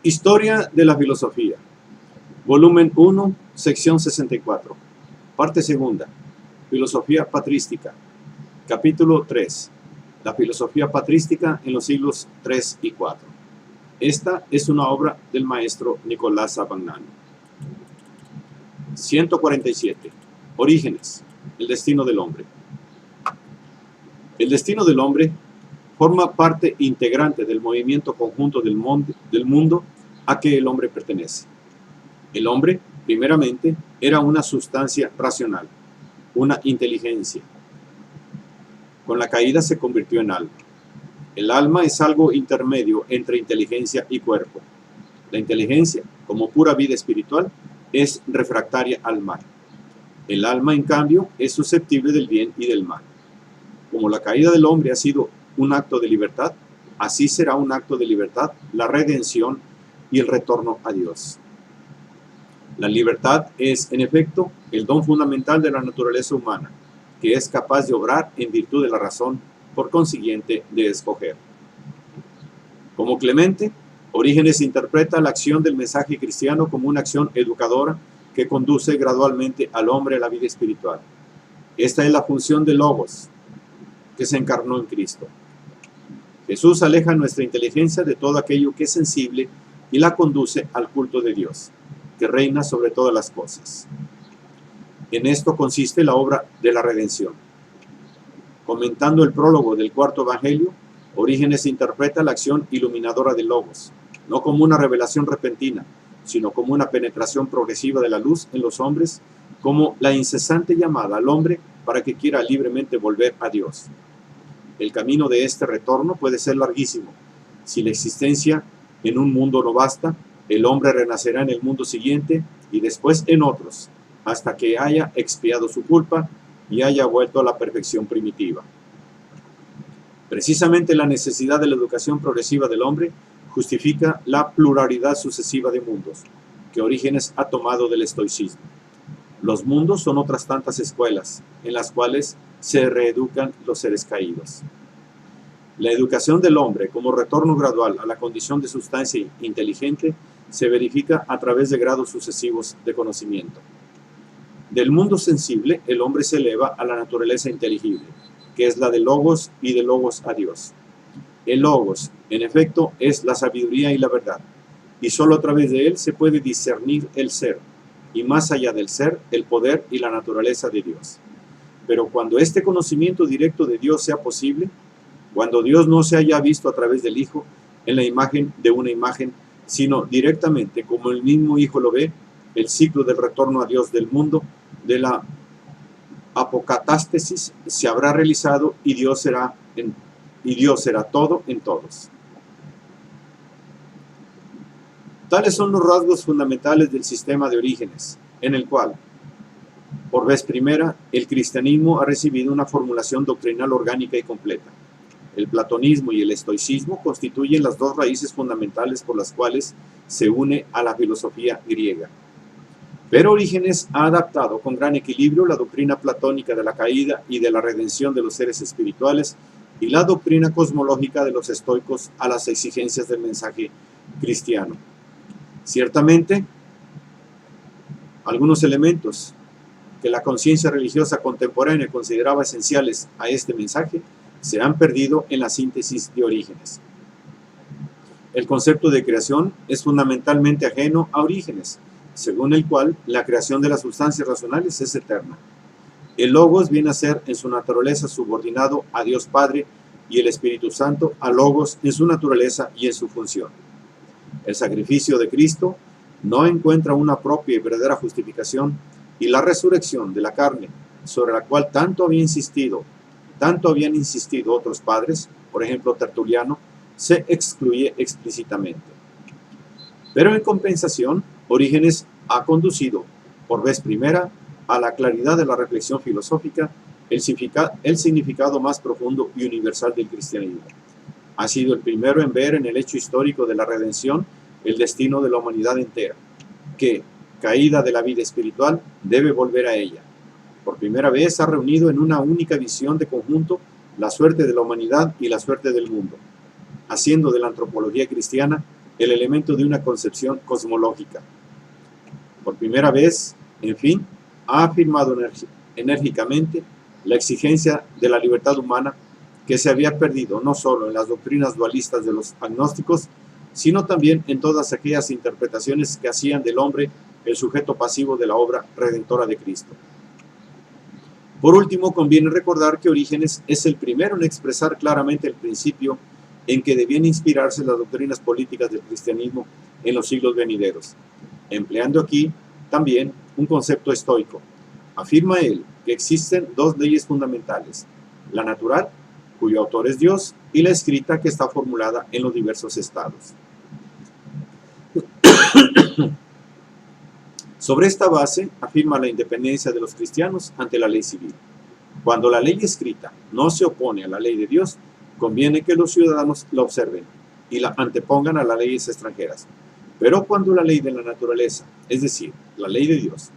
Historia de la filosofía. Volumen 1, sección 64. Parte segunda. Filosofía patrística. Capítulo 3. La filosofía patrística en los siglos 3 y 4. Esta es una obra del maestro Nicolás Abagnale. 147. Orígenes. El destino del hombre. El destino del hombre forma parte integrante del movimiento conjunto del mundo a que el hombre pertenece. El hombre, primeramente, era una sustancia racional, una inteligencia. Con la caída se convirtió en alma. El alma es algo intermedio entre inteligencia y cuerpo. La inteligencia, como pura vida espiritual, es refractaria al mal. El alma, en cambio, es susceptible del bien y del mal. Como la caída del hombre ha sido un acto de libertad, así será un acto de libertad la redención y el retorno a Dios. La libertad es, en efecto, el don fundamental de la naturaleza humana, que es capaz de obrar en virtud de la razón, por consiguiente, de escoger. Como Clemente, Orígenes interpreta la acción del mensaje cristiano como una acción educadora que conduce gradualmente al hombre a la vida espiritual. Esta es la función del Logos, que se encarnó en Cristo. Jesús aleja nuestra inteligencia de todo aquello que es sensible y la conduce al culto de Dios, que reina sobre todas las cosas. En esto consiste la obra de la redención. Comentando el prólogo del cuarto evangelio, Orígenes interpreta la acción iluminadora del Logos, no como una revelación repentina, sino como una penetración progresiva de la luz en los hombres, como la incesante llamada al hombre para que quiera libremente volver a Dios. El camino de este retorno puede ser larguísimo. Si la existencia en un mundo no basta, el hombre renacerá en el mundo siguiente y después en otros, hasta que haya expiado su culpa y haya vuelto a la perfección primitiva. Precisamente la necesidad de la educación progresiva del hombre justifica la pluralidad sucesiva de mundos, que Orígenes ha tomado del estoicismo. Los mundos son otras tantas escuelas, en las cuales se reeducan los seres caídos. La educación del hombre como retorno gradual a la condición de sustancia inteligente se verifica a través de grados sucesivos de conocimiento. Del mundo sensible, el hombre se eleva a la naturaleza inteligible, que es la de Logos y de Logos a Dios. El Logos, en efecto, es la sabiduría y la verdad, y solo a través de él se puede discernir el ser, y más allá del ser, el poder y la naturaleza de Dios. Pero cuando este conocimiento directo de Dios sea posible, cuando Dios no se haya visto a través del Hijo en la imagen de una imagen, sino directamente como el mismo Hijo lo ve, el ciclo del retorno a Dios del mundo, de la apocatástesis, se habrá realizado y Dios será todo en todos. Tales son los rasgos fundamentales del sistema de Orígenes, en el cual, por vez primera, el cristianismo ha recibido una formulación doctrinal orgánica y completa. El platonismo y el estoicismo constituyen las dos raíces fundamentales por las cuales se une a la filosofía griega. Pero Orígenes ha adaptado con gran equilibrio la doctrina platónica de la caída y de la redención de los seres espirituales y la doctrina cosmológica de los estoicos a las exigencias del mensaje cristiano. Ciertamente, algunos elementos que la conciencia religiosa contemporánea consideraba esenciales a este mensaje se han perdido en la síntesis de Orígenes. El concepto de creación es fundamentalmente ajeno a Orígenes, según el cual la creación de las sustancias racionales es eterna. El Logos viene a ser en su naturaleza subordinado a Dios Padre y el Espíritu Santo a Logos en su naturaleza y en su función. El sacrificio de Cristo no encuentra una propia y verdadera justificación y la resurrección de la carne, sobre la cual tanto habían insistido otros padres, por ejemplo Tertuliano, se excluye explícitamente. Pero en compensación, Orígenes ha conducido, por vez primera, a la claridad de la reflexión filosófica, el significado más profundo y universal del cristianismo. Ha sido el primero en ver en el hecho histórico de la redención el destino de la humanidad entera, que, caída de la vida espiritual, debe volver a ella. Por primera vez ha reunido en una única visión de conjunto la suerte de la humanidad y la suerte del mundo, haciendo de la antropología cristiana el elemento de una concepción cosmológica. Por primera vez, en fin, ha afirmado enérgicamente la exigencia de la libertad humana que se había perdido no solo en las doctrinas dualistas de los agnósticos, sino también en todas aquellas interpretaciones que hacían del hombre el sujeto pasivo de la obra redentora de Cristo. Por último, conviene recordar que Orígenes es el primero en expresar claramente el principio en que debían inspirarse las doctrinas políticas del cristianismo en los siglos venideros, empleando aquí también un concepto estoico. Afirma él que existen dos leyes fundamentales, la natural, cuyo autor es Dios, y la escrita, que está formulada en los diversos estados. Sobre esta base, afirma la independencia de los cristianos ante la ley civil. Cuando la ley escrita no se opone a la ley de Dios, conviene que los ciudadanos la observen y la antepongan a las leyes extranjeras. Pero cuando la ley de la naturaleza, es decir, la ley de Dios,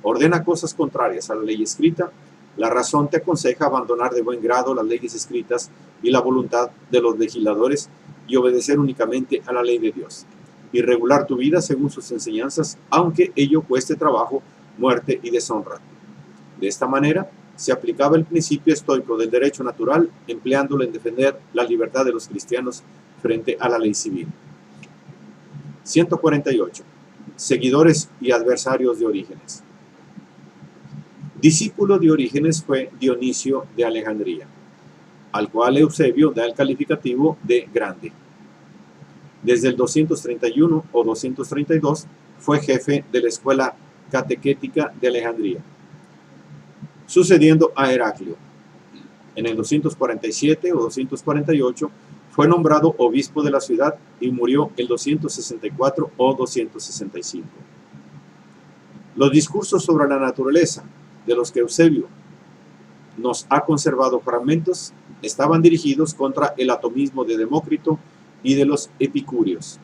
ordena cosas contrarias a la ley escrita, la razón te aconseja abandonar de buen grado las leyes escritas y la voluntad de los legisladores y obedecer únicamente a la ley de Dios, y regular tu vida según sus enseñanzas, aunque ello cueste trabajo, muerte y deshonra. De esta manera, se aplicaba el principio estoico del derecho natural, empleándolo en defender la libertad de los cristianos frente a la ley civil. 148. Seguidores y adversarios de Orígenes. Discípulo de Orígenes fue Dionisio de Alejandría, al cual Eusebio da el calificativo de grande. Desde el 231 o 232 fue jefe de la escuela catequética de Alejandría, sucediendo a Heraclio. En el 247 o 248 fue nombrado obispo de la ciudad y murió el 264 o 265. Los discursos sobre la naturaleza, de los que Eusebio nos ha conservado fragmentos, estaban dirigidos contra el atomismo de Demócrito y de los epicúreos.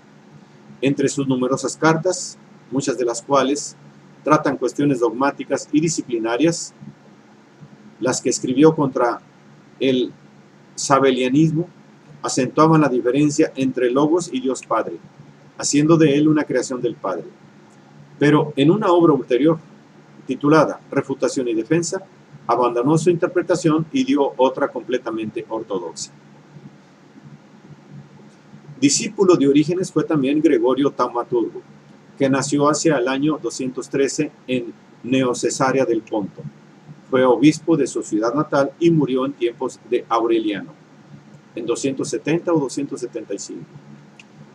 Entre sus numerosas cartas, muchas de las cuales tratan cuestiones dogmáticas y disciplinarias, las que escribió contra el sabelianismo acentuaban la diferencia entre Logos y Dios Padre, haciendo de él una creación del Padre. Pero en una obra ulterior, titulada Refutación y Defensa, abandonó su interpretación y dio otra completamente ortodoxa. Discípulo de Orígenes fue también Gregorio Taumaturgo, que nació hacia el año 213 en Neocesarea del Ponto. Fue obispo de su ciudad natal y murió en tiempos de Aureliano, en 270 o 275.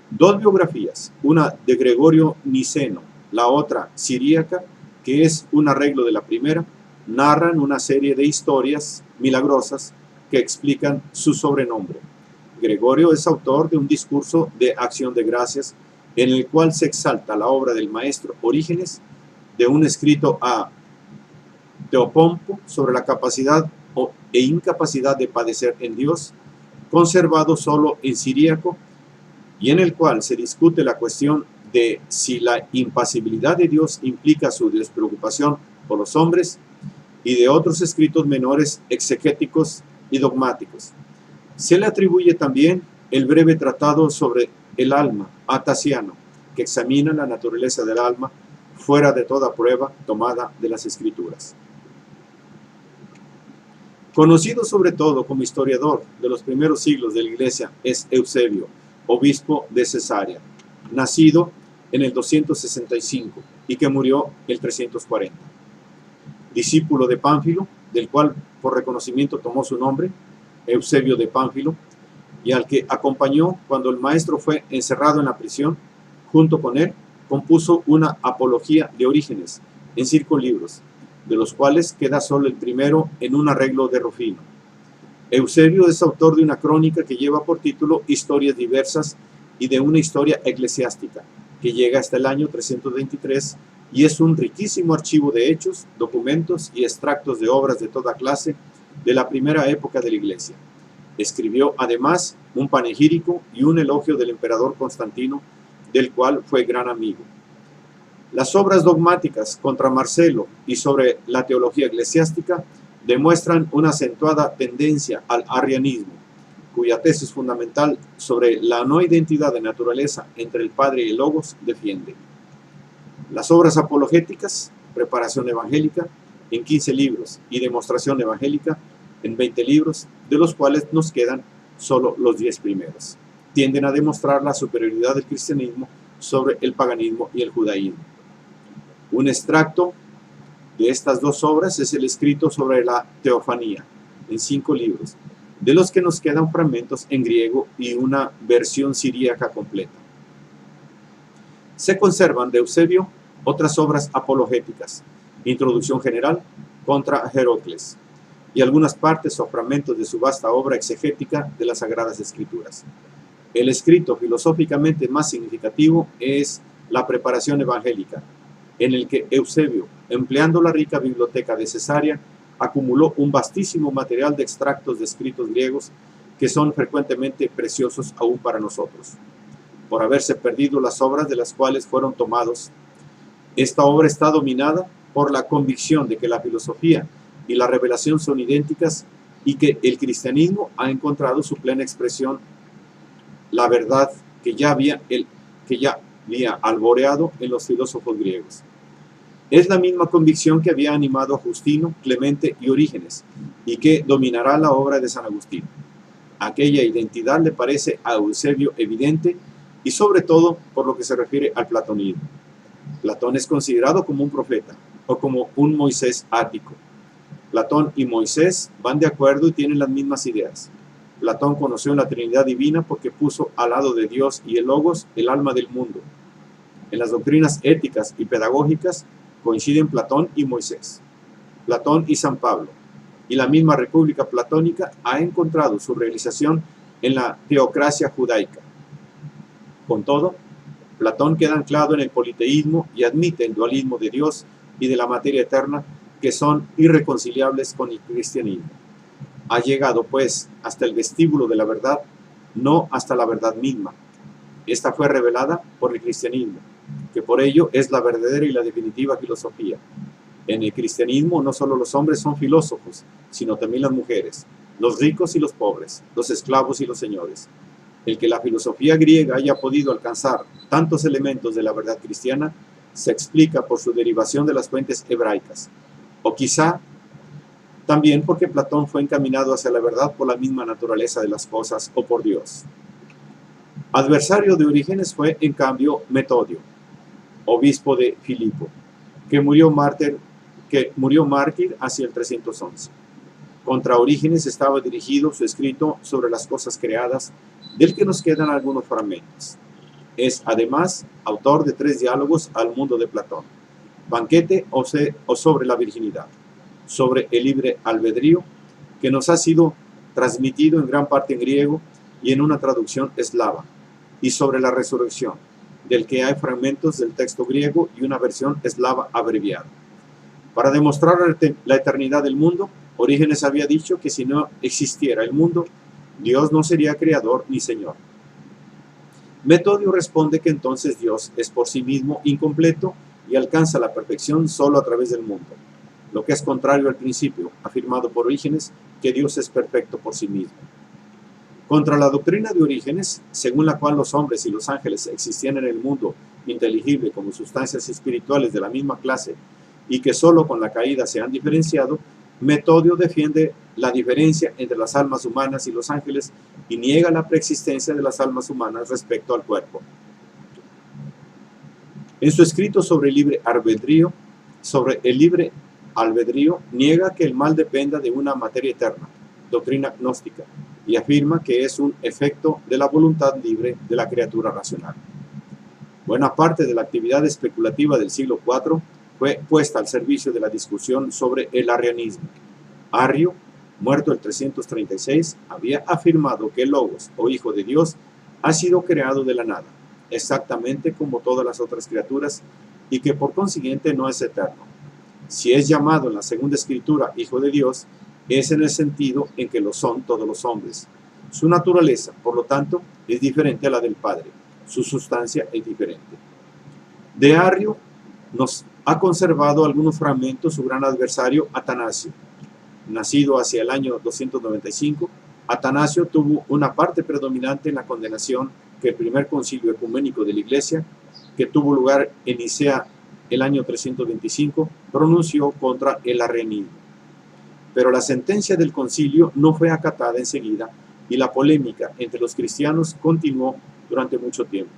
Dos biografías, una de Gregorio Niceno, la otra siríaca, que es un arreglo de la primera, narran una serie de historias milagrosas que explican su sobrenombre. Gregorio es autor de un discurso de acción de gracias en el cual se exalta la obra del maestro Orígenes, de un escrito a Teopompo sobre la capacidad e incapacidad de padecer en Dios, conservado solo en siríaco, y en el cual se discute la cuestión de si la impasibilidad de Dios implica su despreocupación por los hombres, y de otros escritos menores exegéticos y dogmáticos. Se le atribuye también el breve tratado sobre el alma a Tasiano, que examina la naturaleza del alma fuera de toda prueba tomada de las Escrituras. Conocido sobre todo como historiador de los primeros siglos de la Iglesia es Eusebio, obispo de Cesarea, nacido en el 265 y que murió el 340. Discípulo de Pánfilo, del cual por reconocimiento tomó su nombre, Eusebio de Pánfilo, y al que acompañó cuando el maestro fue encerrado en la prisión. Junto con él compuso una apología de Orígenes en 5 libros, de los cuales queda solo el primero en un arreglo de Rufino. Eusebio es autor de una crónica que lleva por título Historias diversas y de una historia eclesiástica, que llega hasta el año 323 y es un riquísimo archivo de hechos, documentos y extractos de obras de toda clase de la primera época de la Iglesia. Escribió además un panegírico y un elogio del emperador Constantino, del cual fue gran amigo. Las obras dogmáticas contra Marcelo y sobre la teología eclesiástica demuestran una acentuada tendencia al arrianismo, cuya tesis fundamental sobre la no identidad de naturaleza entre el Padre y el Logos defiende. Las obras apologéticas, preparación evangélica, en 15 libros y demostración evangélica en 20 libros, de los cuales nos quedan solo los 10 primeros. Tienden a demostrar la superioridad del cristianismo sobre el paganismo y el judaísmo. Un extracto de estas dos obras es el escrito sobre la teofanía, en 5 libros, de los que nos quedan fragmentos en griego y una versión siríaca completa. Se conservan de Eusebio otras obras apologéticas, Introducción General contra Heracles, y algunas partes o fragmentos de su vasta obra exegética de las Sagradas Escrituras. El escrito filosóficamente más significativo es la Preparación Evangélica, en el que Eusebio, empleando la rica biblioteca de Cesarea, acumuló un vastísimo material de extractos de escritos griegos que son frecuentemente preciosos aún para nosotros, por haberse perdido las obras de las cuales fueron tomados. Esta obra está dominada por la convicción de que la filosofía y la revelación son idénticas y que el cristianismo ha encontrado su plena expresión, la verdad que ya había alboreado en los filósofos griegos. Es la misma convicción que había animado a Justino, Clemente y Orígenes, y que dominará la obra de San Agustín. Aquella identidad le parece a Eusebio evidente, y sobre todo por lo que se refiere al platonismo. Platón es considerado como un profeta, o como un Moisés ático. Platón y Moisés van de acuerdo y tienen las mismas ideas. Platón conoció en la Trinidad Divina porque puso al lado de Dios y el Logos el alma del mundo. En las doctrinas éticas y pedagógicas coinciden Platón y Moisés, Platón y San Pablo, y la misma República Platónica ha encontrado su realización en la teocracia judaica. Con todo, Platón queda anclado en el politeísmo y admite el dualismo de Dios y de la materia eterna, que son irreconciliables con el cristianismo. Ha llegado, pues, hasta el vestíbulo de la verdad, no hasta la verdad misma. Esta fue revelada por el cristianismo, que por ello es la verdadera y la definitiva filosofía. En el cristianismo no solo los hombres son filósofos, sino también las mujeres, los ricos y los pobres, los esclavos y los señores. El que la filosofía griega haya podido alcanzar tantos elementos de la verdad cristiana se explica por su derivación de las fuentes hebraicas, o quizá también porque Platón fue encaminado hacia la verdad por la misma naturaleza de las cosas o por Dios. Adversario de Orígenes fue, en cambio, Metodio, obispo de Filipo, que murió mártir hacia el 311. Contra Orígenes estaba dirigido su escrito sobre las cosas creadas, del que nos quedan algunos fragmentos. Es, además, autor de 3 diálogos al mundo de Platón: Banquete o sobre la virginidad, sobre el libre albedrío, que nos ha sido transmitido en gran parte en griego y en una traducción eslava, y sobre la resurrección, del que hay fragmentos del texto griego y una versión eslava abreviada. Para demostrar la eternidad del mundo, Orígenes había dicho que si no existiera el mundo, Dios no sería creador ni señor. Metodio responde que entonces Dios es por sí mismo incompleto y alcanza la perfección solo a través del mundo, lo que es contrario al principio afirmado por Orígenes, que Dios es perfecto por sí mismo. Contra la doctrina de Orígenes, según la cual los hombres y los ángeles existían en el mundo inteligible como sustancias espirituales de la misma clase y que solo con la caída se han diferenciado, Metodio defiende la diferencia entre las almas humanas y los ángeles y niega la preexistencia de las almas humanas respecto al cuerpo. En su escrito sobre el libre albedrío, niega que el mal dependa de una materia eterna, doctrina gnóstica, y afirma que es un efecto de la voluntad libre de la criatura racional. Buena parte de la actividad especulativa del siglo IV fue puesta al servicio de la discusión sobre el arrianismo. Arrio, muerto el 336, había afirmado que el Logos, o Hijo de Dios, ha sido creado de la nada, exactamente como todas las otras criaturas, y que por consiguiente no es eterno. Si es llamado en la segunda escritura Hijo de Dios, es en el sentido en que lo son todos los hombres. Su naturaleza, por lo tanto, es diferente a la del Padre. Su sustancia es diferente. De Arrio nos ha conservado algunos fragmentos su gran adversario Atanasio, nacido hacia el año 295, Atanasio tuvo una parte predominante en la condenación que el primer concilio ecuménico de la Iglesia, que tuvo lugar en Nicea el año 325, pronunció contra el arrianismo. Pero la sentencia del concilio no fue acatada enseguida y la polémica entre los cristianos continuó durante mucho tiempo.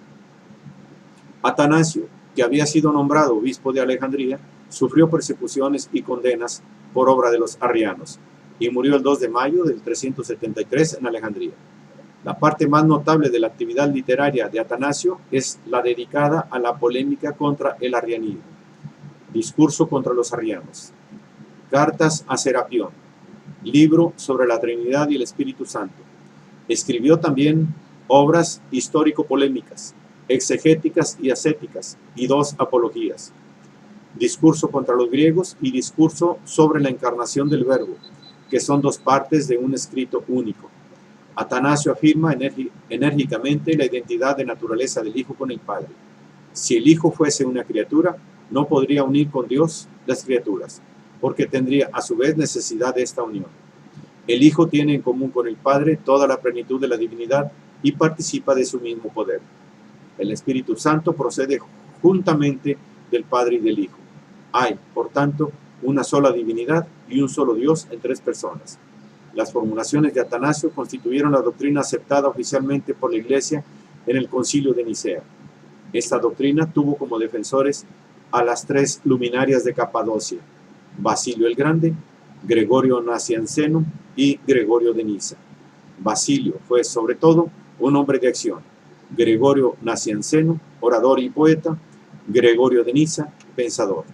Atanasio, que había sido nombrado obispo de Alejandría, sufrió persecuciones y condenas por obra de los arrianos y murió el 2 de mayo del 373 en Alejandría. La parte más notable de la actividad literaria de Atanasio es la dedicada a la polémica contra el arrianismo. Discurso contra los arrianos. Cartas a Serapión. Libro sobre la Trinidad y el Espíritu Santo. Escribió también obras histórico-polémicas, exegéticas y ascéticas, y 2 apologías. Discurso contra los griegos y discurso sobre la encarnación del Verbo, que son 2 partes de un escrito único. Atanasio afirma enérgicamente la identidad de naturaleza del Hijo con el Padre. Si el Hijo fuese una criatura, no podría unir con Dios las criaturas, porque tendría a su vez necesidad de esta unión. El Hijo tiene en común con el Padre toda la plenitud de la divinidad y participa de su mismo poder. El Espíritu Santo procede juntamente del Padre y del Hijo. Hay, por tanto, una sola divinidad y un solo Dios en 3 personas. Las formulaciones de Atanasio constituyeron la doctrina aceptada oficialmente por la Iglesia en el Concilio de Nicea. Esta doctrina tuvo como defensores a las 3 luminarias de Capadocia: Basilio el Grande, Gregorio Nacianceno y Gregorio de Niza. Basilio fue, sobre todo, un hombre de acción. Gregorio Nacianceno, orador y poeta. Gregorio de Niza, pensador.